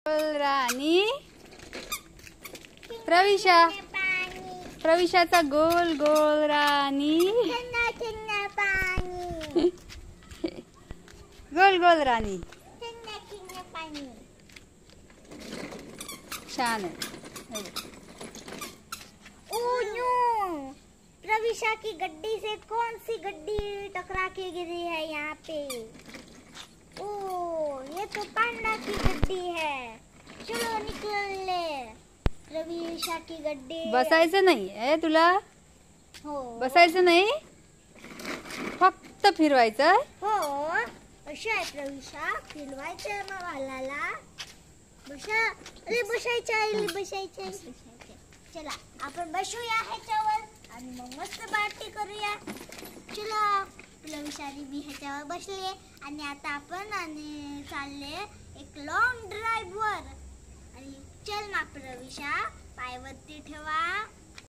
राणी प्रविशाचा गोल गोल राणी गोल गोल राणी छान है। प्रविशा की गड्डी से कौन सी गड्डी टकरा के गिरी है यहाँ पे? ओ ये तो पांडा की गड्डी है। चलो निकल ले। प्रविशा की गड्डी बसायचं नाही आहे तुला? हो बसायचं नाही, फक्त फिरवायचं। हो अशी आहे प्रविशा, फिरवायचं वालाला। बसा, अरे बसायचं। चला आपण बसूया ह्याच्यावर आणि मग मस्त पार्टी करूया। चला प्रविशाने मी ह्याच्यावर बसले आणि आता आपण चालले एक लॉंग ड्राईव्ह वर। आणि चल ना प्रविशा, पाय वरती ठेवा।